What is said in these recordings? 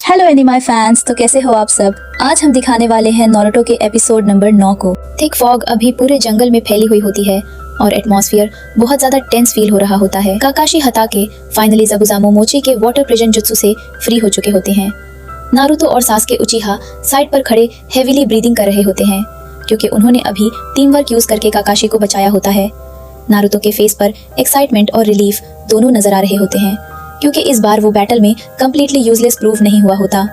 Hello anime fans, तो कैसे हो आप सब। आज हम दिखाने वाले हैं नारुतो के एपिसोड नंबर 9 को। थिक फॉग अभी पूरे जंगल में फैली हुई होती है और एटमॉस्फेयर बहुत ज्यादा टेंस फील हो रहा होता है। काकाशी हताके फाइनली ज़बुज़ा मोमोची के वाटर प्रिजन जुत्सु से फ्री हो चुके होते हैं। नारुतो और सासुके उचिहा साइड पर खड़े हेवीली ब्रीदिंग कर रहे होते हैं क्योंकि उन्होंने अभी टीम वर्क यूज करके काकाशी को बचाया होता है। नारुतो के फेस पर एक्साइटमेंट और रिलीफ दोनों नजर आ रहे होते हैं क्योंकि इस बार वो बैटल में कम्प्लीटली यूजलेस प्रूव नहीं हुआ होता।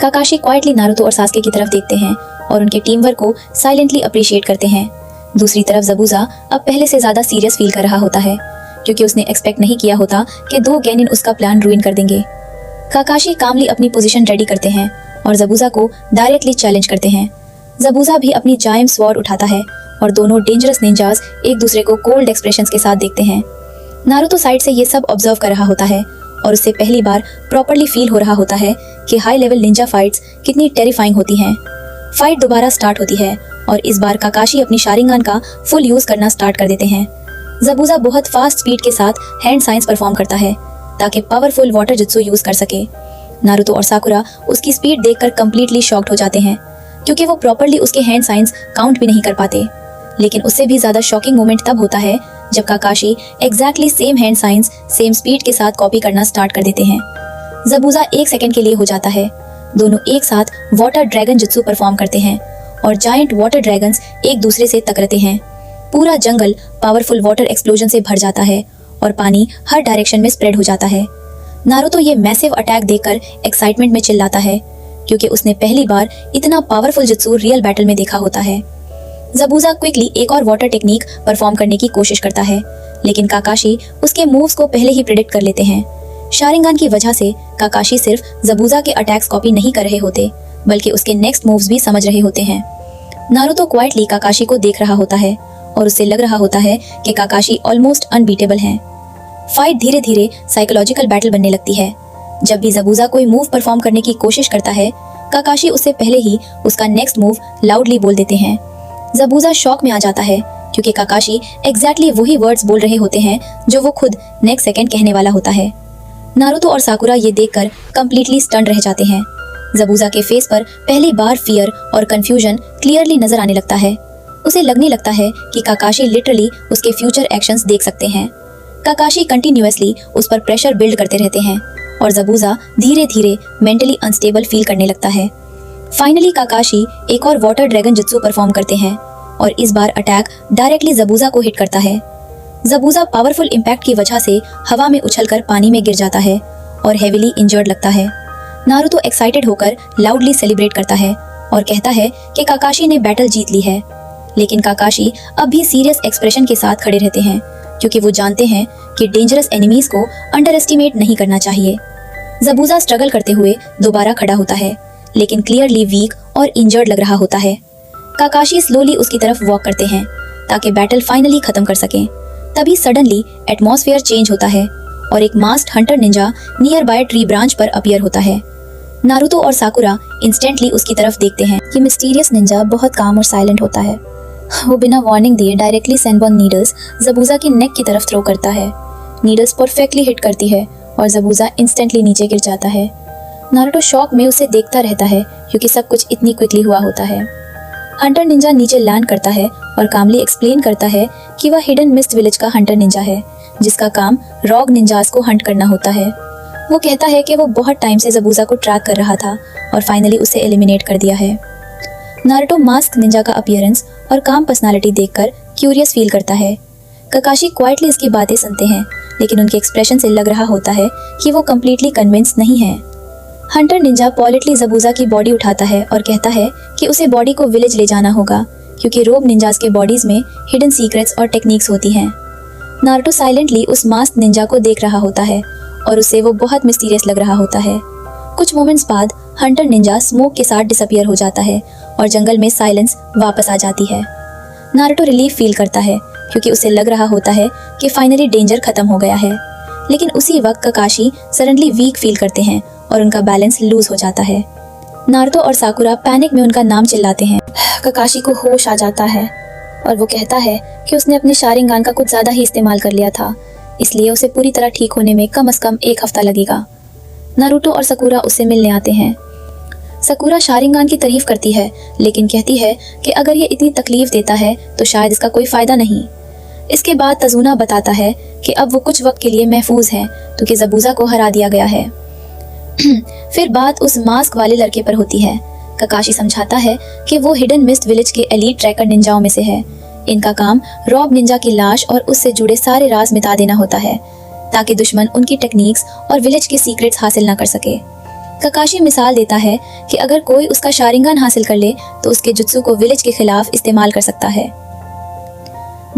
काकाशी क्वाइटली नारुतो और सासुके की तरफ देखते हैं और उनके टीम वर्क को साइलेंटली अप्रिशिएट करते हैं। दूसरी तरफ ज़बुज़ा अब पहले से ज्यादा सीरियस फील कर रहा होता है क्योंकि उसने एक्सपेक्ट नहीं किया होता कि 2 गेनिन उसका प्लान रुइन कर देंगे। काकाशी कामली अपनी पोजीशन रेडी करते हैं और ज़बुज़ा को डायरेक्टली चैलेंज करते हैं। ज़बुज़ा भी अपनी जाइम स्वॉर्ड उठाता है और दोनों डेंजरस निंजास एक दूसरे को कोल्ड एक्सप्रेशंस के साथ देखते हैं। नारुतो साइड से ये सब ऑब्जर्व कर रहा होता है और उससे पहली बार प्रॉपर्ली फील हो रहा होता है कि हाई लेवल निंजा फाइट्स कितनी टेरिफाइंग होती हैं। फाइट दोबारा स्टार्ट होती है और इस बार काकाशी अपनी शारिंगान का फुल यूज करना स्टार्ट कर देते हैं। ज़बुज़ा बहुत फास्ट स्पीड के साथ हैंड साइंस परफॉर्म करता है ताकि पावरफुल वाटर जुत्सु यूज कर सके। नारुतो और साकुरा उसकी स्पीड देखकर कंप्लीटली शॉक्ड हो जाते हैं क्योंकि वो प्रॉपर्ली उसके हैंड साइंस काउंट भी नहीं कर पाते। लेकिन उससे भी ज्यादा शॉकिंग मोमेंट तब होता है जब काकाशी exactly same hand science same speed के साथ कॉपी करना स्टार्ट कर देते हैं। ज़बुज़ा 1 सेकंड के लिए हो जाता है। दोनों एक साथ वाटर ड्रैगन जुत्सु परफॉर्म करते हैं और जायंट वाटर ड्रैगन्स एक दूसरे से टकराते हैं। पूरा जंगल पावरफुल वाटर एक्सप्लोजन से भर जाता है और पानी हर डायरेक्शन में स्प्रेड हो जाता है। नारुतो ये मैसिव अटैक देखकर एक्साइटमेंट में चिल्लाता है क्योंकि उसने पहली बार इतना पावरफुल जुत्सु रियल बैटल में देखा होता है। ज़बुज़ा क्विकली एक और वाटर टेक्निक परफॉर्म करने की कोशिश करता है लेकिन काकाशी उसके मूव्स को पहले ही प्रेडिक्ट कर लेते हैं। शारिंगान की वजह से काकाशी सिर्फ ज़बुज़ा के अटैक्स कॉपी नहीं कर रहे होते बल्कि उसके नेक्स्ट मूव्स भी समझ रहे होते हैं। नारुतो क्वाइटली काकाशी को देख रहा होता है और उसे लग रहा होता है कि काकाशी ऑलमोस्ट अनबीटेबल हैं। फाइट धीरे धीरे साइकोलॉजिकल बैटल बनने लगती है। जब भी ज़बुज़ा कोई मूव परफॉर्म करने की कोशिश करता है काकाशी उससे पहले ही उसका नेक्स्ट मूव लाउडली बोल देते हैं। ज़बुज़ा शॉक में आ जाता है क्योंकि काकाशी एग्जैक्टली वही वर्ड्स बोल रहे होते हैं जो वो खुद नेक्स्ट सेकंड कहने वाला होता है। नारुतो और साकुरा ये देखकर कंप्लीटली स्टन रह जाते हैं। ज़बुज़ा के फेस पर पहली बार फियर और कंफ्यूजन क्लियरली नजर आने लगता है। उसे लगने लगता है कि काकाशी लिटरली उसके फ्यूचर एक्शंस देख सकते हैं। काकाशी कंटिन्यूअसली उस पर प्रेशर बिल्ड करते रहते हैं और ज़बुज़ा धीरे धीरे मेंटली अनस्टेबल फील करने लगता है। फाइनली काकाशी एक और वाटर ड्रैगन जुत्सु परफॉर्म करते हैं और इस बार अटैक डायरेक्टली ज़बुज़ा को हिट करता है। ज़बुज़ा पावरफुल इम्पैक्ट की वजह से हवा में उछलकर पानी में गिर जाता है और हेवीली इंजर्ड लगता है। नारुतो एक्साइटेड होकर लाउडली सेलिब्रेट करता है और कहता है कि काकाशी ने बैटल जीत ली है। लेकिन काकाशी अब भी सीरियस एक्सप्रेशन के साथ खड़े रहते हैं क्योंकि वो जानते हैं कि डेंजरस एनिमीज को अंडर एस्टिमेट नहीं करना चाहिए। ज़बुज़ा स्ट्रगल करते हुए दोबारा खड़ा होता है लेकिन क्लियरली वीक और इंजर्ड लग रहा होता है। काकाशी स्लोली उसकी तरफ वॉक करते हैं ताकि बैटल फाइनली खत्म कर सकें। तभी सडनली एटमॉस्फेयर चेंज होता है और एक masked Hunter Ninja near by tree branch पर अपीयर होता है। नारुतो और साकुरा इंस्टेंटली उसकी तरफ देखते हैं। ये मिस्टीरियस निंजा बहुत काम और साइलेंट होता है। वो बिना वार्निंग दिए डायरेक्टली सेनबॉर्न नीडल्स ज़बुज़ा की नेक की तरफ थ्रो करता है। नीडल्स परफेक्टली हिट करती है और ज़बुज़ा इंस्टेंटली नीचे गिर जाता है। नारुतो शॉक में उसे देखता रहता है क्योंकि सब कुछ इतनी क्विकली हुआ होता है। हंटर निंजा नीचे लैंड करता है और कामली एक्सप्लेन करता है कि वह हिडन मिस्ट विलेज का हंटर निंजा है जिसका काम रॉग निंजास को हंट करना होता है। वो कहता है कि वो बहुत टाइम से ज़बुज़ा को ट्रैक कर रहा था और फाइनली उसे एलिमिनेट कर दिया है। नारुतो मास्क निंजा का अपीयरेंस और काम पर्सनालिटी देखकर क्यूरियस फील करता है। काकाशी क्वाइटली इसकी बातें सुनते हैं लेकिन उनके एक्सप्रेशन से लग रहा होता है कि वो कम्प्लीटली कन्विंस नहीं है। हंटर निंजा पॉलिटली ज़बुज़ा की बॉडी उठाता है और कहता है कि उसे बॉडी को विलेज ले जाना होगा क्योंकि रोब निंजास के बॉडीज में हिडन सीक्रेट्स और टेक्निक्स होती हैं। नारुतो साइलेंटली उस मास्क निंजा को देख रहा होता है और उसे वो बहुत मिस्टीरियस लग रहा होता है। कुछ मोमेंट्स बाद हंटर निंजा स्मोक के साथ डिसअपियर हो जाता है और जंगल में साइलेंस वापस आ जाती है। नारुतो रिलीफ फील करता है क्योंकि उसे लग रहा होता है कि फाइनली डेंजर खत्म हो गया है। लेकिन उसी वक्त काकाशी सडनली वीक फील करते हैं और उनका बैलेंस लूज हो जाता है। नारुतो और साकुरा पैनिक में उनका नाम चिल्लाते हैं। काकाशी को होश आ जाता है और वो कहता है कि उसने अपने शारिंगान का कुछ ज्यादा ही इस्तेमाल कर लिया था, इसलिए उसे पूरी तरह ठीक होने में कम से कम 1 हफ्ता लगेगा। नारुतो और साकुरा उससे मिलने आते हैं। साकुरा शारिंगान की तारीफ करती है, लेकिन कहती है कि अगर ये इतनी तकलीफ देता है तो शायद इसका कोई फायदा नहीं। इसके बाद तजुना बताता है कि अब वो कुछ वक्त के लिए महफूज है क्योंकि ज़बूज़ा को हरा दिया गया है। फिर बात उस मास्क वाले लड़के पर होती है। काकाशी समझाता है कि वो हिडन मिस्ट विलेज के एलीट ट्रैकर निंजाओं में से है। इनका काम रॉब निंजा की लाश और उससे जुड़े सारे राज मिटा देना होता है ताकि दुश्मन उनकी टेक्निक्स और विलेज के सीक्रेट्स हासिल ना कर सके। काकाशी मिसाल देता है कि अगर कोई उसका शारिंगान हासिल कर ले तो उसके जुत्सु को विलेज के खिलाफ इस्तेमाल कर सकता है।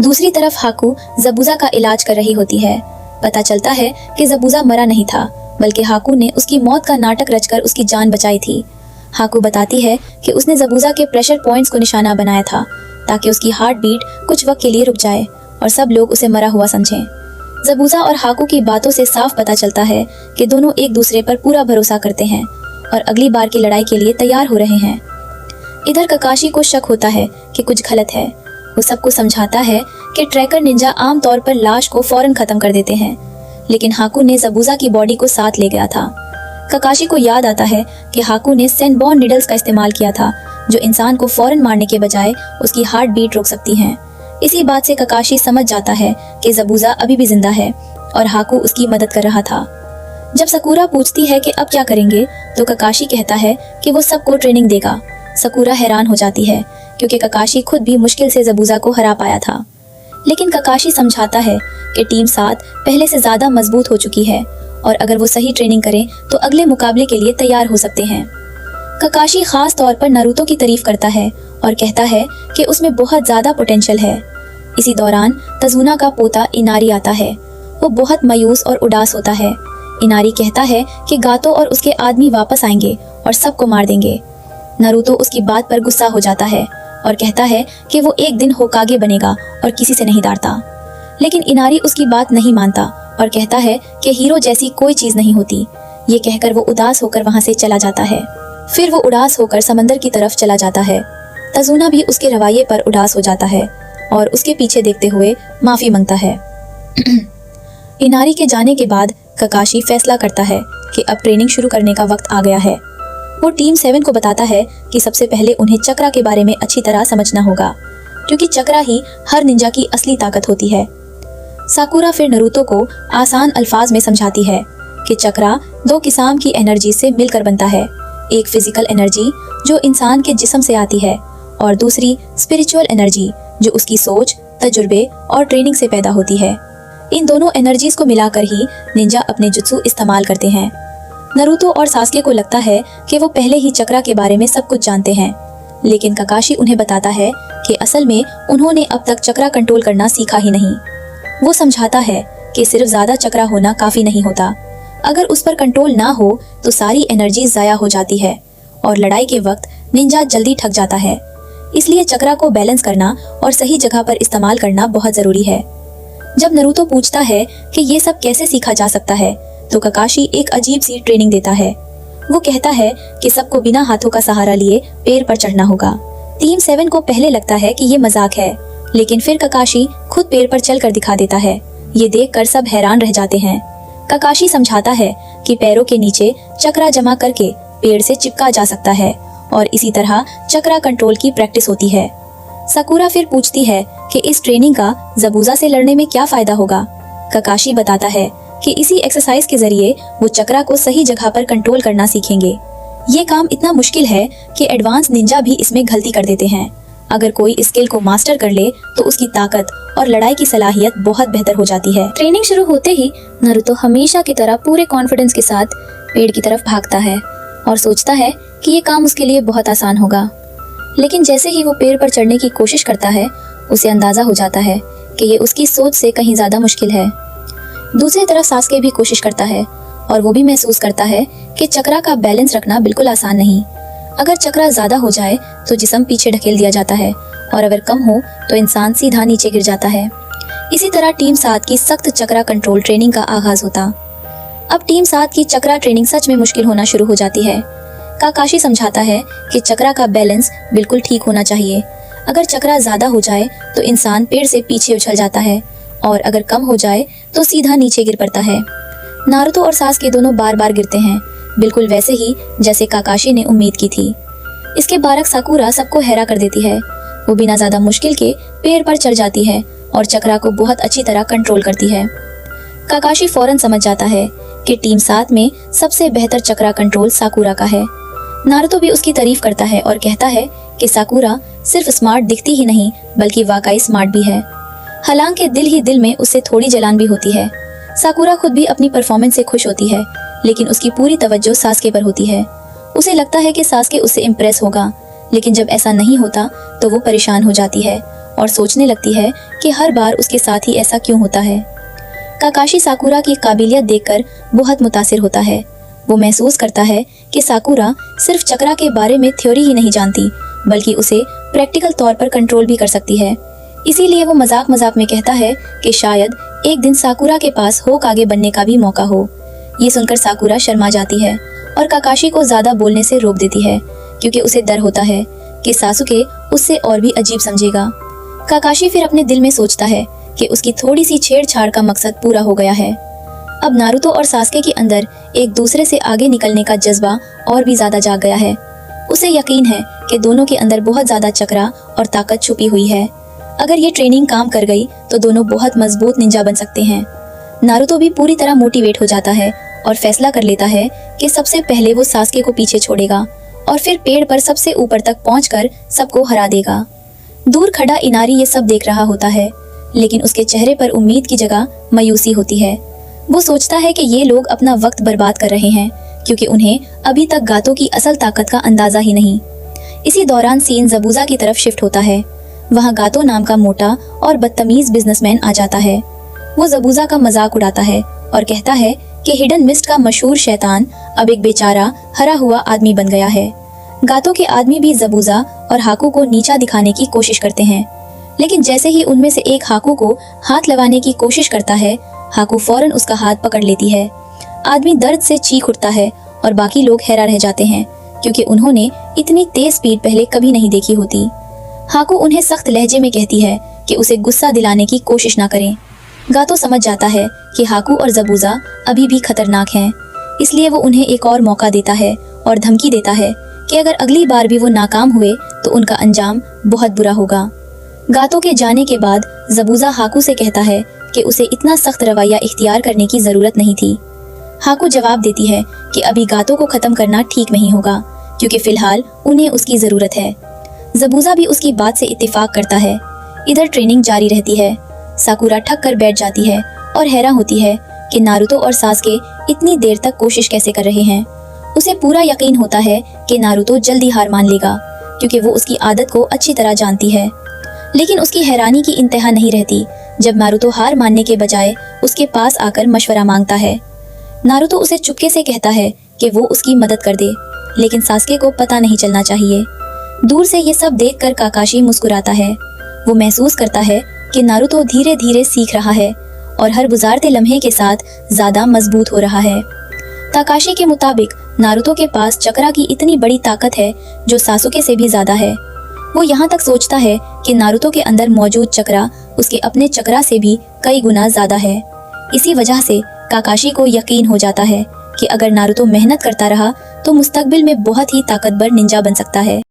दूसरी तरफ हाकू ज़बूज़ा का इलाज कर रही होती है। पता चलता है कि ज़बूज़ा मरा नहीं था, बल्कि हाकू ने उसकी मौत का नाटक रचकर उसकी जान बचाई थी। हाकू बताती है कि उसने ज़बूज़ा के प्रेशर पॉइंट्स को निशाना बनाया था ताकि उसकी हार्ट बीट कुछ वक्त के लिए रुक जाए और सब लोग उसे मरा हुआ समझें। ज़बूज़ा और हाकू की बातों से साफ पता चलता है कि दोनों एक दूसरे पर पूरा भरोसा करते हैं और अगली बार की लड़ाई के लिए तैयार हो रहे हैं। इधर काकाशी को शक होता है कि कुछ गलत है। वो सबको समझाता है कि ट्रैकर निंजा आम तौर पर लाश को फौरन खत्म कर देते हैं, लेकिन हाकू ने ज़बूज़ा की बॉडी को साथ ले गया था। काकाशी को याद आता है कि हाकू ने सेंटबॉर्न नीडल्स का इस्तेमाल किया था जो इंसान को फौरन मारने के बजाय उसकी हार्ट बीट रोक सकती हैं। इसी बात से काकाशी समझ जाता है कि ज़बूज़ा अभी भी जिंदा है और हाकू उसकी मदद कर रहा था। जब साकुरा पूछती है कि अब क्या करेंगे तो काकाशी कहता है कि वो सबको ट्रेनिंग देगा। साकुरा हैरान हो जाती है क्योंकि काकाशी खुद भी मुश्किल से ज़बूज़ा को हरा पाया था, लेकिन काकाशी समझाता है कि टीम 7 पहले से ज्यादा मजबूत हो चुकी है और अगर वो सही ट्रेनिंग करें तो अगले मुकाबले के लिए तैयार हो सकते हैं। काकाशी खास तौर पर नारुतो की तारीफ करता है और कहता है कि उसमें बहुत ज्यादा पोटेंशियल है। इसी दौरान तजुना का पोता इनारी आता है। वो बहुत मायूस और उदास होता है। इनारी कहता है कि गातो और उसके आदमी वापस आएंगे और सबको मार देंगे। नारुतो उसकी बात पर गुस्सा हो जाता है और कहता है कि वो एक दिन होकागे बनेगा और किसी से नहीं डरता, लेकिन इनारी उसकी बात नहीं मानता और कहता है कि हीरो जैसी कोई चीज नहीं होती। ये कहकर वो उदास होकर वहां से चला जाता है। फिर वो उदास होकर समंदर की तरफ चला जाता है। तजुना भी उसके रवैये पर उदास हो जाता है और उसके पीछे देखते हुए माफी मांगता है। इनारी के जाने के बाद काकाशी फैसला करता है कि अब ट्रेनिंग शुरू करने का वक्त आ गया है। वो टीम 7 को बताता है कि सबसे पहले उन्हें चक्रा के बारे में अच्छी तरह समझना होगा, क्योंकि चक्रा ही हर निंजा की असली ताकत होती है। साकुरा फिर नारुतो को आसान अल्फाज में समझाती है कि चक्रा 2 किस्म की एनर्जी से मिलकर बनता है। एक फिजिकल एनर्जी जो इंसान के जिस्म से आती है और दूसरी स्पिरिचुअल एनर्जी जो उसकी सोच, तजुर्बे और ट्रेनिंग से पैदा होती है। इन दोनों एनर्जीज को मिलाकर ही निंजा अपने जुत्सु इस्तेमाल करते हैं। नारुतो और सास्के को लगता है कि वो पहले ही चक्रा के बारे में सब कुछ जानते हैं, लेकिन काकाशी उन्हें बताता है कि असल में उन्होंने अब तक चक्रा कंट्रोल करना सीखा ही नहीं। वो समझाता है कि सिर्फ ज्यादा चक्रा होना काफी नहीं होता। अगर उस पर कंट्रोल ना हो तो सारी एनर्जी जाया हो जाती है और लड़ाई के वक्त निंजा जल्दी थक जाता है। इसलिए चक्रा को बैलेंस करना और सही जगह पर इस्तेमाल करना बहुत जरूरी है। जब नारुतो पूछता है कि ये सब कैसे सीखा जा सकता है तो काकाशी एक अजीब सी ट्रेनिंग देता है। वो कहता है कि सबको बिना हाथों का सहारा लिए पेड़ पर चढ़ना होगा। टीम 7 को पहले लगता है कि ये मजाक है, लेकिन फिर काकाशी खुद पेड़ पर चलकर दिखा देता है। ये देखकर सब हैरान रह जाते हैं। काकाशी समझाता है कि पैरों के नीचे चक्रा जमा करके पेड़ से चिपका जा सकता है और इसी तरह चक्रा कंट्रोल की प्रैक्टिस होती है। साकुरा फिर पूछती है कि इस ट्रेनिंग का ज़बूज़ा से लड़ने में क्या फायदा होगा। काकाशी बताता है कि इसी एक्सरसाइज के जरिए वो चक्रा को सही जगह पर कंट्रोल करना सीखेंगे। ये काम इतना मुश्किल है कि एडवांस निंजा भी इसमें गलती कर देते हैं। अगर कोई स्किल को मास्टर कर ले तो उसकी ताकत और लड़ाई की सलाहियत बहुत बेहतर हो जाती है। ट्रेनिंग शुरू होते ही नारुतो हमेशा की तरह पूरे कॉन्फिडेंस के साथ पेड़ की तरफ भागता है और सोचता है कि ये काम उसके लिए बहुत आसान होगा, लेकिन जैसे ही वो पेड़ पर चढ़ने की कोशिश करता है उसे अंदाजा हो जाता है कि ये उसकी सोच से कहीं ज्यादा मुश्किल है। दूसरी तरफ सास्के भी कोशिश करता है और वो भी महसूस करता है कि चक्रा का बैलेंस रखना बिल्कुल आसान नहीं। अगर चक्रा ज्यादा हो जाए तो जिस्म पीछे ढकेल दिया जाता है और अगर कम हो तो इंसान सीधा नीचे गिर जाता है। इसी तरह टीम 7 की सख्त चक्रा कंट्रोल ट्रेनिंग का आगाज होता। अब टीम 7 की चक्रा ट्रेनिंग सच में मुश्किल होना शुरू हो जाती है। काकाशी समझाता है कि चक्रा का बैलेंस बिल्कुल ठीक होना चाहिए। अगर चक्रा ज्यादा हो जाए तो इंसान पेड़ से पीछे उछल जाता है और अगर कम हो जाए तो सीधा नीचे गिर पड़ता है। नारुतो और सासुके दोनों बार बार गिरते हैं, बिल्कुल वैसे ही जैसे काकाशी ने उम्मीद की थी। इसके बारक साकुरा सबको हैरा कर देती है। वो बिना ज्यादा मुश्किल के पेड़ पर चढ़ जाती है और चक्रा को बहुत अच्छी तरह कंट्रोल करती है। काकाशी फौरन समझ जाता है कि टीम 7 में सबसे बेहतर चक्रा कंट्रोल साकुरा का है। नारुतो भी उसकी तारीफ करता है और कहता है कि साकुरा सिर्फ स्मार्ट दिखती ही नहीं बल्कि वाकई स्मार्ट भी है। हालांकि दिल ही दिल में उससे थोड़ी जलन भी होती है। साकुरा खुद भी अपनी परफॉर्मेंस से खुश होती है, लेकिन उसकी पूरी तवज्जो सासुके पर होती है। उसे लगता है कि सासुके उससे इम्प्रेस होगा, लेकिन जब ऐसा नहीं होता तो वो परेशान हो जाती है और सोचने लगती है कि हर बार उसके साथ ही ऐसा क्यों होता है। काकाशी साकुरा की काबिलियत देखकर बहुत मुतासिर होता है। वो महसूस करता है कि साकुरा सिर्फ चक्रा के बारे में थ्योरी ही नहीं जानती बल्कि उसे प्रैक्टिकल तौर पर कंट्रोल भी कर सकती है। इसीलिए वो मजाक मजाक में कहता है कि शायद एक दिन साकुरा के पास होकागे बनने का भी मौका हो। ये सुनकर साकुरा शर्मा जाती है और काकाशी को ज्यादा बोलने से रोक देती है, क्योंकि उसे डर होता है कि सासुके उससे और भी अजीब समझेगा। काकाशी फिर अपने दिल में सोचता है कि उसकी थोड़ी सी छेड़छाड़ का मकसद पूरा हो गया है। अब नारुतो और सासुके के अंदर एक दूसरे से आगे निकलने का जज्बा और भी ज्यादा जाग गया है। उसे यकीन है कि दोनों के अंदर बहुत ज्यादा चक्रा और ताकत छुपी हुई है। अगर ये ट्रेनिंग काम कर गई तो दोनों बहुत मजबूत निंजा बन सकते हैं। नारुतो भी पूरी तरह मोटिवेट हो जाता है और फैसला कर लेता है कि सबसे पहले वो सासुके को पीछे छोड़ेगा और फिर पेड़ पर सबसे ऊपर तक पहुंचकर सबको हरा देगा। दूर खड़ा इनारी ये सब देख रहा होता है, लेकिन उसके चेहरे पर उम्मीद की जगह मायूसी होती है। वो सोचता है कि ये लोग अपना वक्त बर्बाद कर रहे हैं, क्योंकि उन्हें अभी तक गातों की असल ताकत का अंदाजा ही नहीं। इसी दौरान सीन ज़बूज़ा की तरफ शिफ्ट होता है। वहाँ गातो नाम का मोटा और बदतमीज बिजनेसमैन आ जाता है। वो ज़बूज़ा का मजाक उड़ाता है और कहता है कि हिडन मिस्ट का मशहूर शैतान अब एक बेचारा हरा हुआ आदमी बन गया है। गातो के आदमी भी ज़बूज़ा और हाकू को नीचा दिखाने की कोशिश करते हैं, लेकिन जैसे ही उनमें से एक हाकू को हाथ लगाने की कोशिश करता है, हाकू फौरन उसका हाथ पकड़ लेती है। आदमी दर्द से चीख उठता है और बाकी लोग हैरान रह जाते हैं, क्योंकि उन्होंने इतनी तेज स्पीड पहले कभी नहीं देखी होती। हाकू उन्हें सख्त लहजे में कहती है कि उसे गुस्सा दिलाने की कोशिश ना करें। गातो समझ जाता है कि हाकू और ज़बूज़ा अभी भी खतरनाक हैं, इसलिए वो उन्हें एक और मौका देता है और धमकी देता है कि अगर अगली बार भी वो नाकाम हुए तो उनका अंजाम बहुत बुरा होगा। गातो के जाने के बाद ज़बूज़ा हाकू से कहता है कि उसे इतना सख्त रवैया इख्तियार करने की ज़रूरत नहीं थी। हाकू जवाब देती है कि अभी गातो को ख़त्म करना ठीक नहीं होगा, क्योंकि फ़िलहाल उन्हें उसकी ज़रूरत है। ज़बूज़ा भी उसकी बात से इत्तेफाक करता है। इधर ट्रेनिंग जारी रहती है। साकुरा ठक कर बैठ जाती है और हैरान होती है कि नारुतो और सासुके इतनी देर तक कोशिश कैसे कर रहे हैं। उसे पूरा यकीन होता है कि नारुतो जल्दी हार मान लेगा, क्योंकि वो उसकी आदत को अच्छी तरह जानती है। लेकिन उसकी हैरानी की इंतहा नहीं रहती जब नारुतो हार मानने के बजाय उसके पास आकर मशवरा मांगता है। नारुतो उसे चुपके से कहता है कि वो उसकी मदद कर दे, लेकिन सासुके को पता नहीं चलना चाहिए। दूर से ये सब देखकर काकाशी मुस्कुराता है। वो महसूस करता है कि नारुतो धीरे धीरे सीख रहा है और हर गुजारते लम्हे के साथ ज्यादा मजबूत हो रहा है। काकाशी के मुताबिक नारुतो के पास चक्रा की इतनी बड़ी ताकत है जो सासुके से भी ज्यादा है। वो यहाँ तक सोचता है कि नारुतो के अंदर मौजूद चक्रा उसके अपने चक्रा से भी कई गुना ज्यादा है। इसी वजह से काकाशी को यकीन हो जाता है कि अगर नारुतो मेहनत करता रहा तो मुस्तकबिल में बहुत ही ताकतवर निंजा बन सकता है।